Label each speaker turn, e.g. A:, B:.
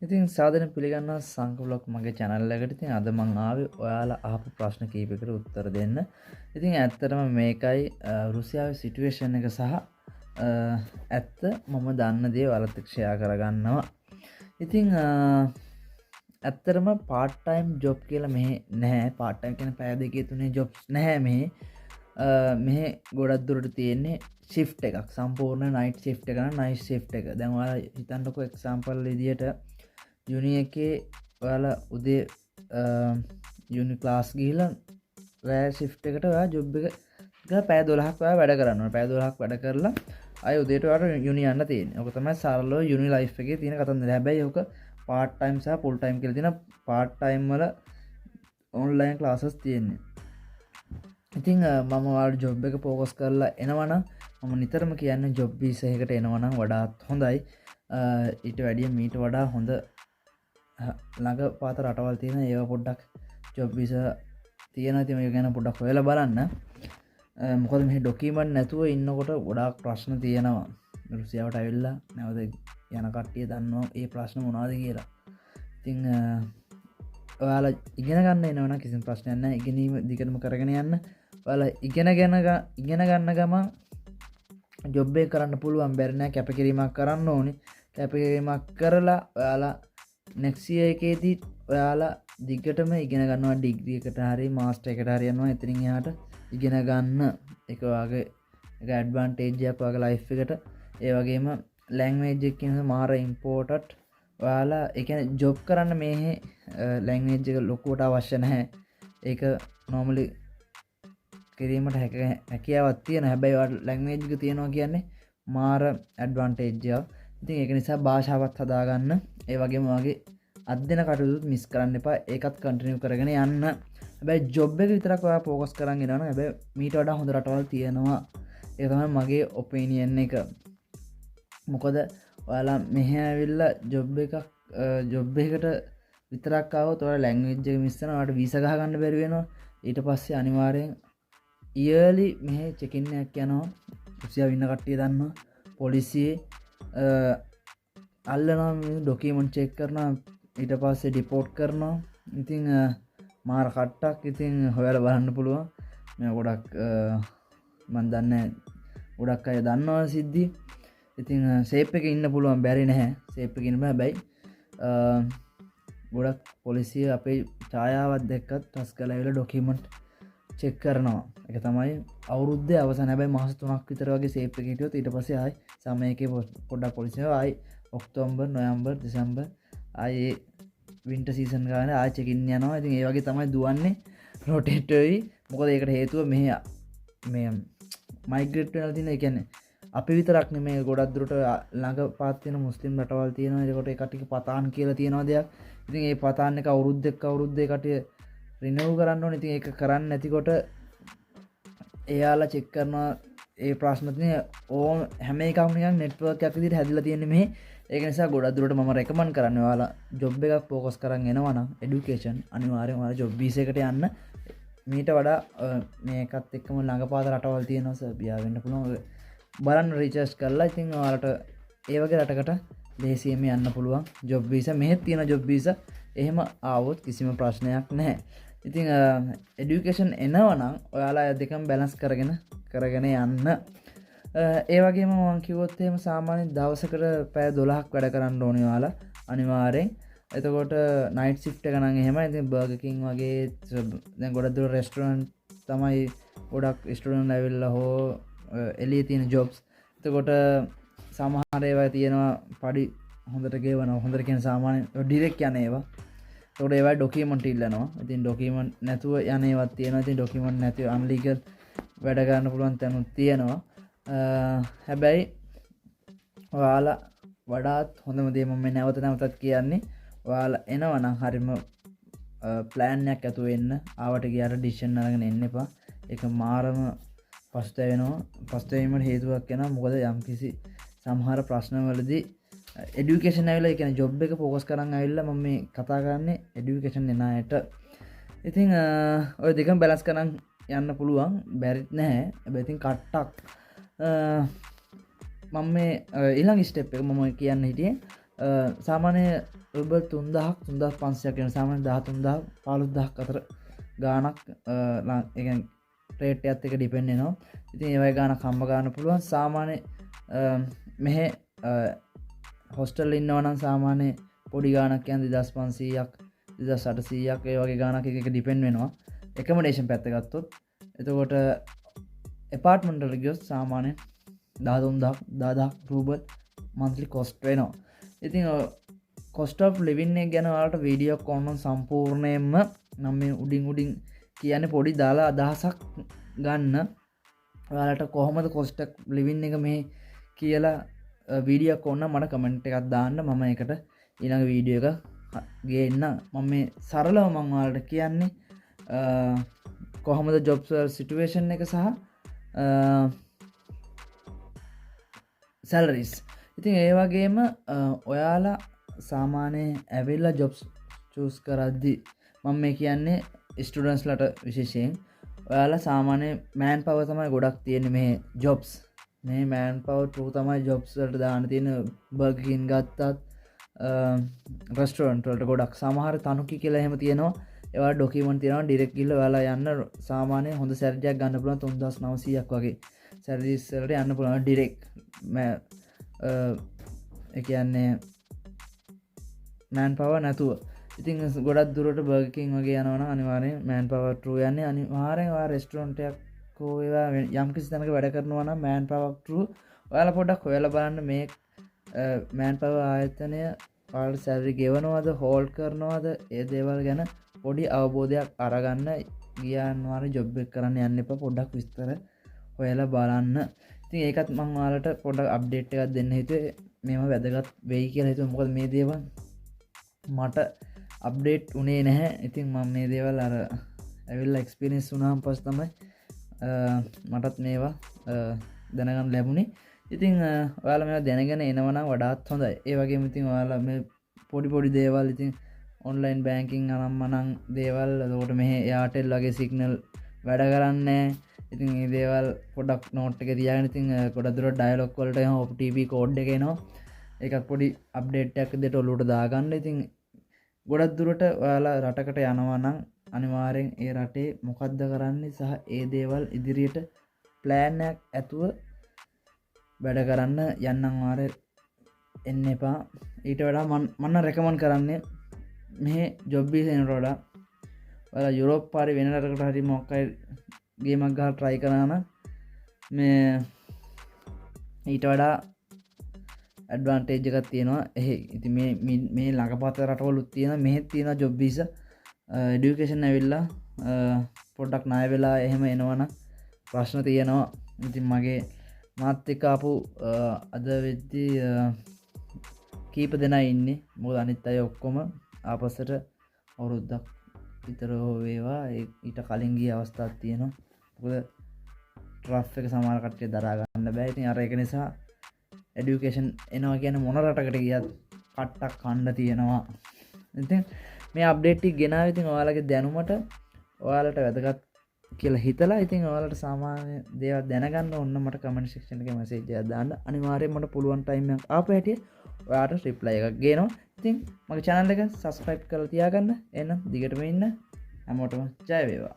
A: ඉතින් සාදරයෙන් පිළිගන්නවා සංක බ්ලොග් මගේ channel එකට. ඉතින් අද මම ආවේ ඔයාලා අහපු ප්‍රශ්න කිහිපයකට උත්තර දෙන්න. ඉතින් ඇත්තටම මේකයි රුසියාවේ සිටුේෂන් එක සහ ඇත්ත මම දන්න දේ ඔයාලත් එක්ක share කරගන්නවා. ඉතින් ඇත්තටම part time job කියලා මෙහෙ නැහැ. part time කියන්නේ පැය දෙකේ තුනේ jobs නැහැ මෙහෙ. මෙහෙ ගොඩක් දුරට තියෙන්නේ shift එකක්. සම්පූර්ණ night shift එක නම් night shift එක. දැන් ඔයාලා හිතන්නකෝ example විදියට යුනි එකේ ඔයාලා උදේ යුනි ක්ලාස් ගිහිල්ලා රෑ shift එකට ඔයා job එක පැය 12ක් ඔයා වැඩ කරන්න ඕනේ. පැය 12ක් වැඩ කරලා ආයෙ උදේට ඔයාලට යුනි යන්න තියෙන්නේ. ඔක තමයි සරලව යුනි ලයිෆ් එකේ තියෙන කතන්දරය. හැබැයි ඔක part time සහ full time කියලා තියෙන part time වල online classes තියෙන්නේ. ඉතින් මම ඔයාලට job එක focus කරලා එනවනම් මම නිතරම කියන්නේ job visa එකකට එනවනම් වඩාත් හොඳයි. ඊට වැඩිය මීට වඩා හොඳ ළඟ පාත රටවල් තියෙන ඒවා පොඩ්ඩක් ජොබ් විසා තියෙන ඉතින් මේක ගැන පොඩ්ඩක් හොයලා බලන්න. මොකද මේ ඩොකියුමන්ට් නැතුව ඉන්නකොට ගොඩාක් ප්‍රශ්න තියෙනවා. රුසියාවට ඇවිල්ලා නැවත යන කට්ටිය දන්නවා මේ ප්‍රශ්න මොනවද කියලා. ඉතින් ඔයාලා ඉගෙන ගන්න එනවනම් කිසිම ප්‍රශ්නයක් නැහැ. ඉගෙනීම දිගටම කරගෙන යන්න. ඔයාලා ඉගෙන ගන්න ගමන් ජොබ් එක කරන්න පුළුවන්. බැරි නෑ, කැපකිරීමක් කරන්න ඕනේ. කැපකිරීමක් කරලා ඔයාලා next year එකේදී ඔයාලා දිගටම ඉගෙන ගන්නවා. ඩිග්‍රී එකට හරි මාස්ටර් එකට හරි යනවා. එතනින් එහාට ඉගෙන ගන්න එක වාගේ එක ඇඩ්වාන්ටේජ් එකක් වාගේ ලයිෆ් එකට. ඒ වගේම ලැන්ග්වේජ් එක කියන මාර ඉම්පෝර්ටන්ට්. ඔයාලා ඒ කියන්නේ ජොබ් කරන්න මේ ලැන්ග්වේජ් එක ලොකුවට අවශ්‍ය නැහැ. ඒක normally කිරීමට හැකියාවක් තියෙන. හැබැයි ඔයාලා ලැන්ග්වේජ් එක තියනවා කියන්නේ මාර ඇඩ්වාන්ටේජ් එකක්. ඉතින් ඒක නිසා භාෂාවත් හදාගන්න. ඒ වගේම වගේ අධ්‍යයන කටයුතුත් මිස් කරන්න එපා. ඒකත් කන්ටිනියු කරගෙන යන්න. හැබැයි ජොබ් එක විතරක් ඔයා ફોකස් කරන් ඉනවනම් හැබැයි මීට වඩා හොඳ රටවල් තියෙනවා. ඒක තමයි මගේ ඔපිනියන් එක. මොකද ඔයාලා මෙහෙ ඇවිල්ලා ජොබ් එකකට විතරක් ආවොත් ඔයාලා ලැන්ග්වේජ් එක මිස් කරනවා. ඔයාලට වීසා ගහ ගන්න බැරි වෙනවා. ඊට පස්සේ අනිවාර්යෙන් ඉයර්ලි මෙහෙ චෙකින් එකක් යනවා. රුසියාව ඉන්න කට්ටිය දන්නවා. පොලිසියේ අල්ලනවා, ඩොකියුමන්ට් චෙක් කරනවා, ඊට පස්සේ ඩිපෝට් කරනවා. ඉතින් මාර කට්ටක්. ඉතින් හොයලා බලන්න පුළුවන්. මේ ගොඩක් මම දන්නේ ගොඩක් අය දන්නවා සිද්ධි. ඉතින් සේප් එකේ ඉන්න පුළුවන්, බැරි නැහැ. සේප් එකේ ඉන්න බෑ. හැබැයි ගොඩක් පොලිසිය අපේ ඡායාවක් දැක්කත් ටස් කරලා ඇවිල්ලා ඩොකියුමන්ට් චෙක් කරනවා. ඒක තමයි අවුරුද්දේ අවසන්. හැබැයි මාස 3ක් විතර වගේ සේප් එකේ හිටියොත් ඊට පස්සේ ආයි සමයකේ පොඩ්ඩක් පොලිසිය ආයි ඔක්තෝබර්, නොවැම්බර්, දෙසැම්බර් ආයි වින්ටර් සීසන් ගානේ ආයි චෙකින් යනවා. ඉතින් ඒ වගේ තමයි දුවන්නේ. රොටේට් වෙයි. මොකද ඒකට හේතුව මේ මයිග්‍රේට් වෙනවා තියෙන. ඒ කියන්නේ අපි විතරක් නෙමෙයි, ගොඩක් දුරට ළඟ පාත් තියෙන මුස්ලිම් රටවල් තියෙනවා. ඒකට ඒ කට්ටිය පතාන් කියලා තියෙනවා දෙයක්. ඉතින් ඒ පතාන් එක අවුරුද්දේ කට්ටිය රිනව් කරන්න ඕනේ. ඉතින් ඒක කරන්නේ නැතිකොට එයාලා චෙක් කරනවා. ඒ ප්‍රශ්න තියෙන ඕම හැම එකක්ම නිකන් නෙට්වර්ක් එකක් විදිහට හැදිලා තියෙන්නේ මෙහි. ඒක නිසා ගොඩක් දුරට මම රෙකමන්ඩ් කරන්නේ ඔයාලා ජොබ් එකක් ફોකස් කරන් එනවා නම් এডুকেෂන් අනිවාර්යෙන් ඔයාලා ජොබ් වීසා එකට යන්න. මීට වඩා මේකත් එක්කම ළඟපාත රටවල් තියෙනවා. සර්බියා වෙන්න පුළුවන්. බලන්න රිසර්ච් කරලා ඉතින් ඔයාලට ඒ වගේ රටකට ලේසියෙන්ම යන්න පුළුවන්. ජොබ් වීසා මෙහෙත් තියෙන ජොබ් වීසා. එහෙම ආවොත් කිසිම ප්‍රශ්නයක් නැහැ. ඉතින් এডুকেෂන් එනවා නම් ඔයාලා දෙකම බැලන්ස් කරගෙන යන්න. ඒ වගේම මම කිව්වොත් එහෙම සාමාන්‍ය දවසකට පැය 12ක් වැඩ කරන්න ඕනේ ඔයාලා අනිවාර්යෙන්. එතකොට නයිට් shift එක නම් එහෙමයි. ඉතින් බර්ගර් කිං වගේ දැන් ගොඩක් දුර රෙස්ටොරන්ට් තමයි ගොඩක් ස්ටුඩන්ට් ඇවිල්ලා හෝ එළියේ තියෙන ජොබ්ස්. එතකොට සමහර ඒවා තියෙනවා පඩි හොඳට ගෙවනවා. හොඳට කියන සාමාන්‍ය ඩිරෙක්ට් යන ඒවා. ඒකට ඒවා ඩොකියුමන්ට් ඉල්ලනවා. ඉතින් ඩොකියුමන්ට් නැතුව යන ඒවාත් තියෙනවා. ඉතින් ඩොකියුමන්ට් නැතිව අන්ලීගල් වැඩ ගන්න පුළුවන් තැනුත් තියෙනවා. හැබැයි ඔයාලා වඩාත් හොඳම දේ මම නැවතත් කියන්නේ ඔයාලා එනවා නම් හරිම ප්ලෑන් එකක් ඇතුව එන්න. ආවට ගියාට ඩිසිෂන් අරගෙන එන්න එපා. ඒක මාරම පස්තැවෙනවා. පස්තැවීමට හේතුවක් වෙනවා. මොකද යම්කිසි සමහර ප්‍රශ්නවලදී এডুকেෂන් ඇවිල්ලා ඒ කියන්නේ ජොබ් එක ફોකස් කරන් ඇවිල්ලා මම මේ කතා කරන්නේ এডুকেෂන් එන අයට. ඉතින් ඔය දෙකම බැලන්ස් කරන් යන්න පුළුවන්. බැරිත් නැහැ. හැබැයි ඉතින් කට්ටක් මම මේ ඊළඟ ස්ටෙප් එක මම කියන්න හිටියේ සාමාන්‍ය රුබල් 3000ක් 3500ක් වෙන සාමාන්‍ය 13000 15000ක් අතර ගාණක් රේට් එකත් එක ඩිපෙන්ඩ් වෙනවා. ඉතින් ඒ වගේ ගාණක් හම්බ ගන්න පුළුවන්. සාමාන්‍ය මෙහෙ හොස්ටල් ඉන්නවා නම් සාමාන්‍ය පොඩි ගාණක් කියන්නේ 2500ක් 2800ක් ඒ වගේ ගාණක් එක ඩිපෙන්ඩ් වෙනවා. එකමඩේෂන් පැත්ත ගත්තොත්. එතකොට එපාර්ට්මන්ට් වල ගියොත් සාමාන්‍ය 13000 රූබල් මන්ත්ලි කොස්ට් වෙනවා. ඉතින් කොස්ට් ඔෆ් ලිවිං එක ගැන ඔයාලට වීඩියෝ කොන්න සම්පූර්ණයෙන්ම නම් මේ උඩින් කියන්නේ පොඩි දාලා අදහසක් ගන්න. ඔයාලට කොහොමද කොස්ට් ඔෆ් ලිවිං එක මේ කියලා වීඩියෝ කොන්න මට කමෙන්ට් එකක් දාන්න. මම ඒකට ඊළඟ වීඩියෝ එක ගේන්න. මම මේ සරලව මම ඔයාලට කියන්නේ කොහොමද ජොබ් සිටුේෂන් එක සහ සැලරිස්. ඉතින් ඒ වගේම ඔයාලා සාමාන්‍ය ඇවිල්ලා ජොබ්ස් චූස් කරද්දි මම මේ කියන්නේ ස්ටුඩන්ට්ස්ලට විශේෂයෙන් ඔයාලා සාමාන්‍ය මෑන් පවර් තමයි ගොඩක් තියෙන්නේ මේ ජොබ්ස්. මේ මෑන් පවර් ටූ තමයි ජොබ්ස් වලට දාන්න තියෙන. බර්ගර් කින් ගත්තත් රෙස්ටොරන්ට් වලට ගොඩක් සමහර තනුකි කියලා එහෙම තියෙනවා. ඒවා ඩොකියුමන්ට් තියෙනවා. ඩිරෙක්ට් ගිහලා ඔයාලා යන්න සාමාන්‍ය හොඳ සැලරියක් ගන්න පුළුවන් 3900ක් වගේ සැලරිස් වලට යන්න පුළුවන් ඩිරෙක්ට්. ඒ කියන්නේ මෑන් පවර් නැතුව. ඉතින් ගොඩක් දුරට බර්ගර් කින් වගේ යනවා නම් අනිවාර්යෙන් මෑන් පවර් ට්‍රූ යන්නේ. අනිවාර්යෙන් ඔයා රෙස්ටොරන්ට් එකක් හෝ ඒවා යම් කිසි තැනක වැඩ කරනවා නම් මෑන් පවර් ට්‍රූ ඔයාලා පොඩ්ඩක් හොයලා බලන්න මේ මෑන් පවර් ආයතනය ඔයාලට සැලරි ගෙවනවද හෝල්ඩ් කරනවද ඒ දේවල් ගැන පොඩි අවබෝධයක් අරගන්න. ගියාන්වාරේ ජොබ් එක කරන්න යන්න එපා. පොඩ්ඩක් විස්තර හොයලා බලන්න. ඉතින් ඒකත් මම ඔයාලට පොඩ්ඩක් අප්ඩේට් එකක් දෙන්න හිතුවේ. මේව වැදගත් වෙයි කියලා හිතුවා. මොකද මේ දේවල් මට අප්ඩේට් උනේ නැහැ. ඉතින් මම මේ දේවල් අර ඇවිල්ලා එක්ස්පීරියන්ස් වුණාම පස්සේ තමයි මටත් මේවා දැනගන්න ලැබුණේ. ඉතින් ඔයාලා මේවා දැනගෙන එනවා නම් වඩාත් හොඳයි. ඒ වගේම ඉතින් ඔයාලා මේ පොඩි දේවල් ඉතින් ඔන්ලයින් බෑන්කින් අනම්මනම් දේවල් එතකොට මෙහි එයාටෙල් වගේ සිග්නල් වැඩ කරන්නේ. ඉතින් මේ දේවල් පොඩක් නෝට් එක තියාගෙන ඉතින් ගොඩක් දුරට ඩයලොග් වලට එහෙම OTP කෝඩ් එක එනවා. ඒකත් පොඩි අප්ඩේට් එකක් දෙට ඔලුවට දාගන්න. ඉතින් ගොඩක් දුරට ඔයාලා රටකට යනවා නම් අනිවාර්යෙන් ඒ රටේ මොකද්ද කරන්නේ සහ ඒ දේවල් ඉදිරියට ප්ලෑන් එකක් ඇතුව වැඩ කරන්න යන්නම් වාරේ එන්න එපා. ඊට වඩා මම රෙකමන්ඩ් කරන්නේ මේ ජොබ් බීස් එනට වඩා ඔයාලා යුරෝප් පාරේ වෙන රටකට හරි මොකක් හරි ගේමක් ගහලා try කරනවා නම් මේ ඊට වඩා ඇඩ්වාන්ටේජ් එකක් තියෙනවා. ඉතින් මේ ළඟපත රටවලුත් තියෙනවා. මෙහෙත් තියෙනවා ජොබ් වීසා. এডুকেෂන් ඇවිල්ලා පොඩ්ඩක් ණය වෙලා එහෙම එනවනම් ප්‍රශ්න තියෙනවා. ඉතින් මාත් එක්ක ආපු අද වෙද්දී කීප දෙනා ඉන්නේ. මොකද අනිත් අය ඔක්කොම ආපස්සට අවුරුද්දක් විතර වේවා ඊට කලින් ගිය අවස්ථාවක් තියෙනවා. මොකද ට්‍රෆ් එක සමහර කට්ටිය දරා ගන්න බෑ. ඉතින් අර ඒක නිසා එඩියුකේෂන් එනවා කියන මොන රටකට ගියත් කට්ටක් කන්න තියෙනවා. ඉතින් මේ අප්ඩේට් ටික ගෙනාවේ ඉතින් ඔයාලගේ දැනුමට ඔයාලට වැදගත් කියලා හිතලා ඉතින් ඔයාලට සාමාන්‍ය දේවල් දැනගන්න ඕන මට කමෙන්ට් සෙක්ෂන් එකේ මැසේජ් එකක් දාන්න. අනිවාර්යයෙන් මට පුළුවන් ටයිම් එකක් ආපු හැටියට ඔයාලට රිප්ලයි එකක් ගේනවා. ඉතින් මගේ channel එක subscribe කරලා තියාගන්න. එහෙනම් දිගටම ඉන්න හැමෝටම ජය වේවා.